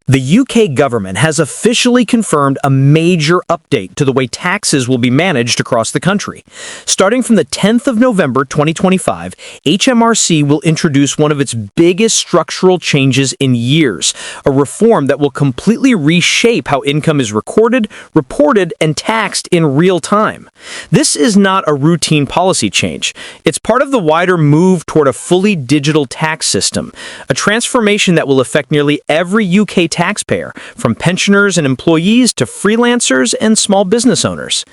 The UK government has officially confirmed a major update to the way taxes will be managed across the country. Starting from the 10th of November 2025, HMRC will introduce one of its biggest structural changes in years, a reform that will completely reshape how income is recorded, reported, and taxed in real time. This is not a routine policy change. It's part of the wider move toward a fully digital tax system, a transformation that will affect nearly every UK taxpayer, from pensioners and employees to freelancers and small business owners.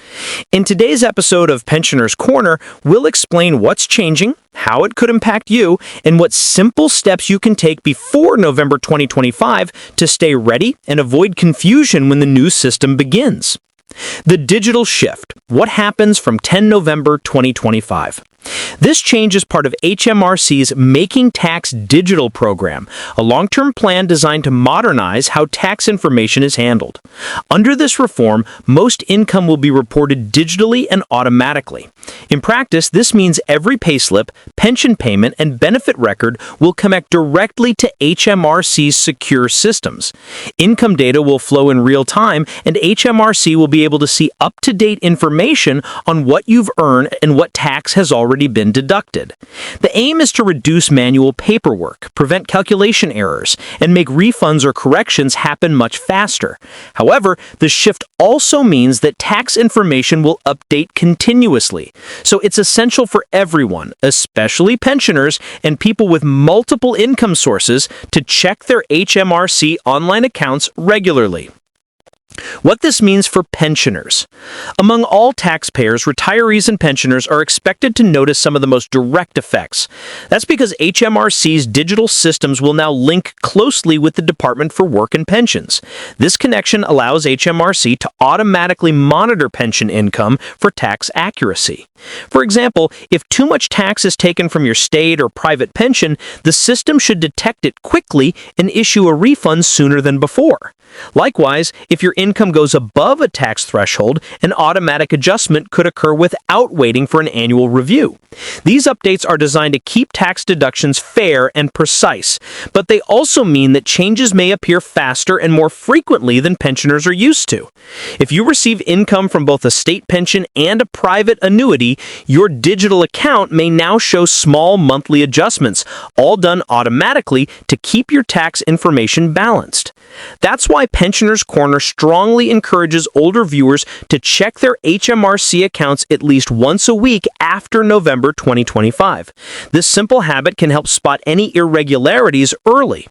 In today's episode of Pensioners Corner, we'll explain what's changing, how it could impact you, and what simple steps you can take before November 2025 to stay ready and avoid confusion when the new system begins. The digital shift. What happens from 10 November 2025? This change is part of HMRC's Making Tax Digital program, a long-term plan designed to modernize how tax information is handled. Under this reform, most income will be reported digitally and automatically. In practice, this means every payslip, pension payment, and benefit record will connect directly to HMRC's secure systems. Income data will flow in real time, and HMRC will be able to see up-to-date information on what you've earned and what tax has already been deducted. The aim is to reduce manual paperwork, prevent calculation errors, and make refunds or corrections happen much faster. However, the shift also means that tax information will update continuously, so it's essential for everyone, especially pensioners and people with multiple income sources, to check their HMRC online accounts regularly. What this means for pensioners. Among all taxpayers, retirees and pensioners are expected to notice some of the most direct effects. That's because HMRC's digital systems will now link closely with the Department for Work and Pensions. This connection allows HMRC to automatically monitor pension income for tax accuracy. For example, if too much tax is taken from your state or private pension, the system should detect it quickly and issue a refund sooner than before. Likewise, if your income goes above a tax threshold, an automatic adjustment could occur without waiting for an annual review. These updates are designed to keep tax deductions fair and precise, but they also mean that changes may appear faster and more frequently than pensioners are used to. If you receive income from both a state pension and a private annuity, your digital account may now show small monthly adjustments, all done automatically to keep your tax information balanced. That's why Pensioners Corner strongly encourages older viewers to check their HMRC accounts at least once a week after November 2025. This simple habit can help spot any irregularities early.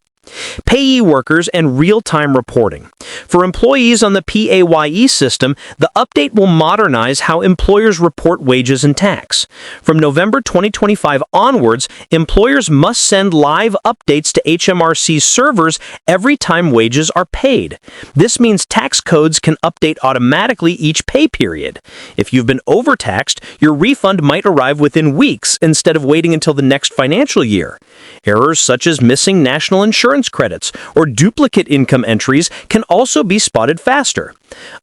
Payee workers and real-time reporting. For employees on the PAYE system, the update will modernize how employers report wages and tax. From November 2025 onwards, employers must send live updates to HMRC's servers every time wages are paid. This means tax codes can update automatically each pay period. If you've been overtaxed, your refund might arrive within weeks instead of waiting until the next financial year. Errors such as missing national insurance credits or duplicate income entries can also be spotted faster.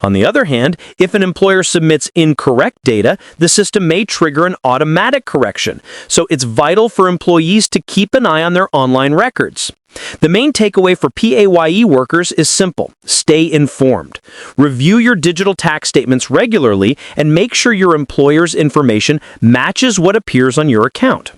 On the other hand, if an employer submits incorrect data, the system may trigger an automatic correction, so it's vital for employees to keep an eye on their online records. The main takeaway for PAYE workers is simple: stay informed. Review your digital tax statements regularly and make sure your employer's information matches what appears on your account.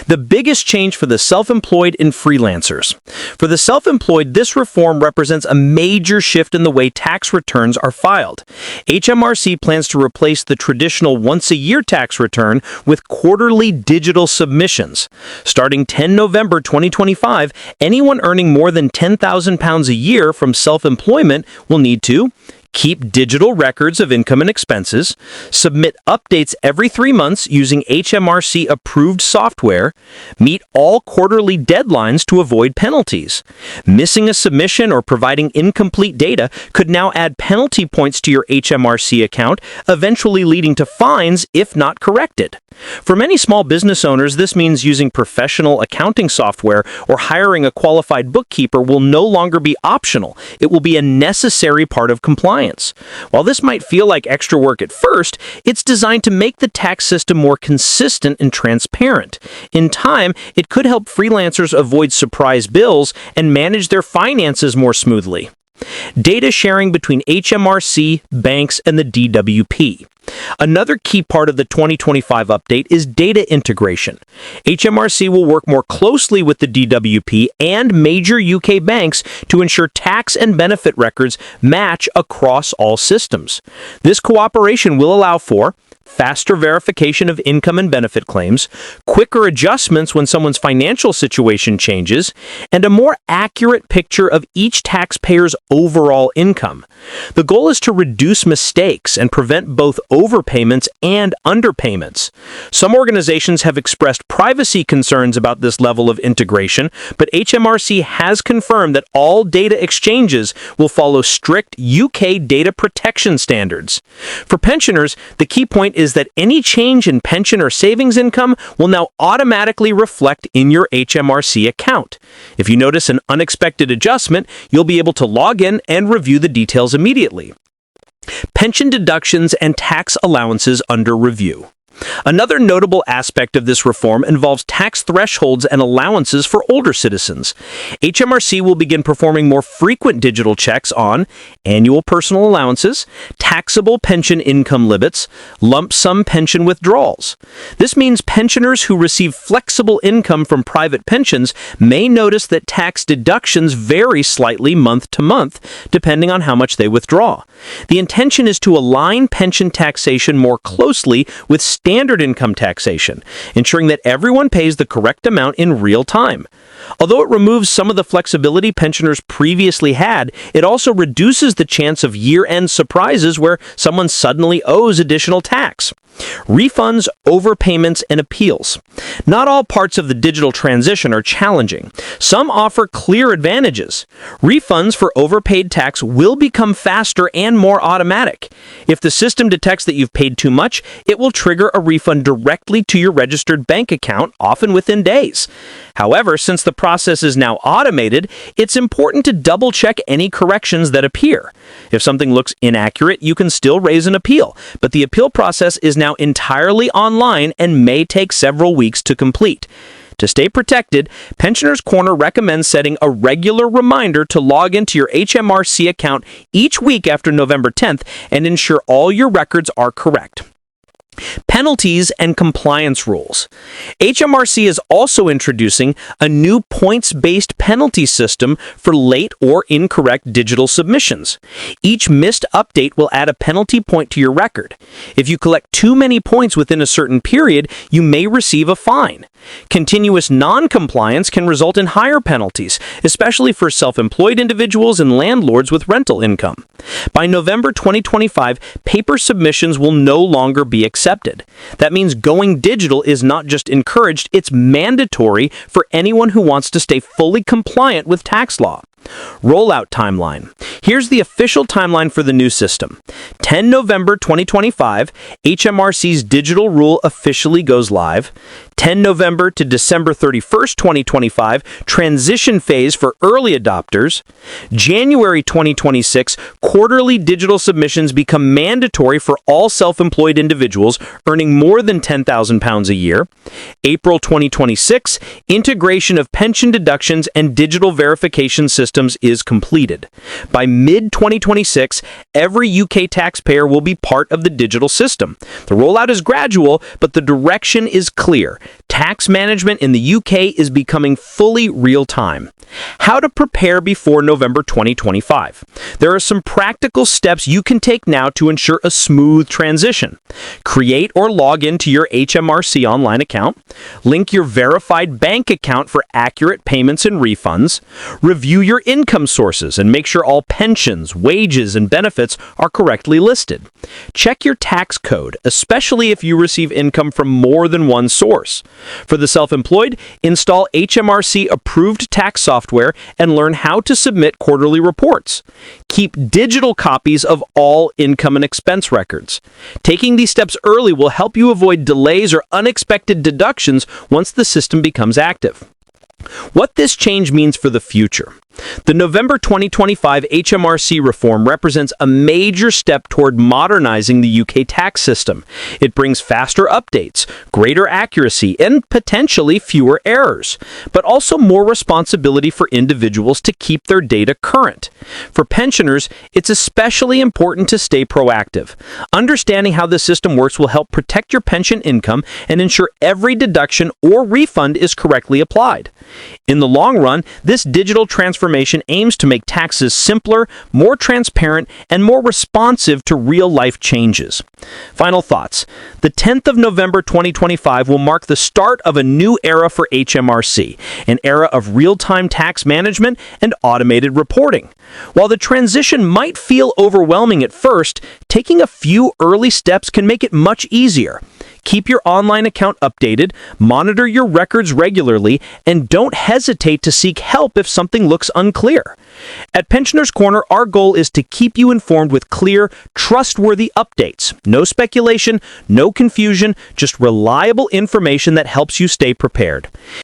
The biggest change for the self-employed and freelancers. For the self-employed, this reform represents a major shift in the way tax returns are filed. HMRC plans to replace the traditional once-a-year tax return with quarterly digital submissions. Starting 10 November 2025, anyone earning more than £10,000 a year from self-employment will need to keep digital records of income and expenses, submit updates every 3 months using HMRC-approved software, meet all quarterly deadlines to avoid penalties. Missing a submission or providing incomplete data could now add penalty points to your HMRC account, eventually leading to fines if not corrected. For many small business owners, this means using professional accounting software or hiring a qualified bookkeeper will no longer be optional. It will be a necessary part of compliance. compliance. While this might feel like extra work at first, it's designed to make the tax system more consistent and transparent. In time, it could help freelancers avoid surprise bills and manage their finances more smoothly. Data sharing between HMRC, banks, and the DWP. Another key part of the 2025 update is data integration. HMRC will work more closely with the DWP and major UK banks to ensure tax and benefit records match across all systems. This cooperation will allow for faster verification of income and benefit claims, quicker adjustments when someone's financial situation changes, and a more accurate picture of each taxpayer's overall income. The goal is to reduce mistakes and prevent both overpayments and underpayments. Some organizations have expressed privacy concerns about this level of integration, but HMRC has confirmed that all data exchanges will follow strict UK data protection standards. For pensioners, the key point is that any change in pension or savings income will now automatically reflect in your HMRC account. If you notice an unexpected adjustment, you'll be able to log in and review the details immediately. Pension deductions and tax allowances under review. Another notable aspect of this reform involves tax thresholds and allowances for older citizens. HMRC will begin performing more frequent digital checks on annual personal allowances, taxable pension income limits, lump sum pension withdrawals. This means pensioners who receive flexible income from private pensions may notice that tax deductions vary slightly month to month, depending on how much they withdraw. The intention is to align pension taxation more closely with standard income taxation, ensuring that everyone pays the correct amount in real time. Although it removes some of the flexibility pensioners previously had, it also reduces the chance of year-end surprises where someone suddenly owes additional tax. Refunds, overpayments, and appeals. Not all parts of the digital transition are challenging. Some offer clear advantages. Refunds for overpaid tax will become faster and more automatic. If the system detects that you've paid too much, it will trigger a refund directly to your registered bank account, often within days. However, since the process is now automated, it's important to double-check any corrections that appear. If something looks inaccurate, you can still raise an appeal, but the appeal process is now entirely online and may take several weeks to complete. To stay protected, Pensioners Corner recommends setting a regular reminder to log into your HMRC account each week after November 10th and ensure all your records are correct. Penalties and compliance rules. HMRC is also introducing a new points-based penalty system for late or incorrect digital submissions. Each missed update will add a penalty point to your record. If you collect too many points within a certain period, you may receive a fine. Continuous non-compliance can result in higher penalties, especially for self-employed individuals and landlords with rental income. By November 2025, paper submissions will no longer be accepted. That means going digital is not just encouraged, it's mandatory for anyone who wants to stay fully compliant with tax law. Rollout timeline. Here's the official timeline for the new system. 10 November 2025, HMRC's digital rule officially goes live. 10 November to December 31st, 2025, transition phase for early adopters. January 2026, quarterly digital submissions become mandatory for all self-employed individuals earning more than £10,000 a year. April 2026, integration of pension deductions and digital verification systems is completed. By mid-2026, every UK taxpayer will be part of the digital system. The rollout is gradual, but the direction is clear. Tax management in the UK is becoming fully real-time. How to prepare before November 2025. There are some practical steps you can take now to ensure a smooth transition. Create or log into your HMRC online account. Link your verified bank account for accurate payments and refunds. Review your income sources and make sure all pensions, wages, and benefits are correctly listed. Check your tax code, especially if you receive income from more than one source. For the self-employed, install HMRC-approved tax software and learn how to submit quarterly reports. Keep digital copies of all income and expense records. Taking these steps early will help you avoid delays or unexpected deductions once the system becomes active. What this change means for the future. The November 2025 HMRC reform represents a major step toward modernizing the UK tax system. It brings faster updates, greater accuracy, and potentially fewer errors, but also more responsibility for individuals to keep their data current. For pensioners, it's especially important to stay proactive. Understanding how the system works will help protect your pension income and ensure every deduction or refund is correctly applied. In the long run, this digital transformation aims to make taxes simpler, more transparent, and more responsive to real-life changes. Final thoughts. The 10th of November 2025 will mark the start of a new era for HMRC, an era of real-time tax management and automated reporting. While the transition might feel overwhelming at first, taking a few early steps can make it much easier. Keep your online account updated, monitor your records regularly, and don't hesitate to seek help if something looks unclear. At Pensioners Corner, our goal is to keep you informed with clear, trustworthy updates. No speculation, no confusion, just reliable information that helps you stay prepared.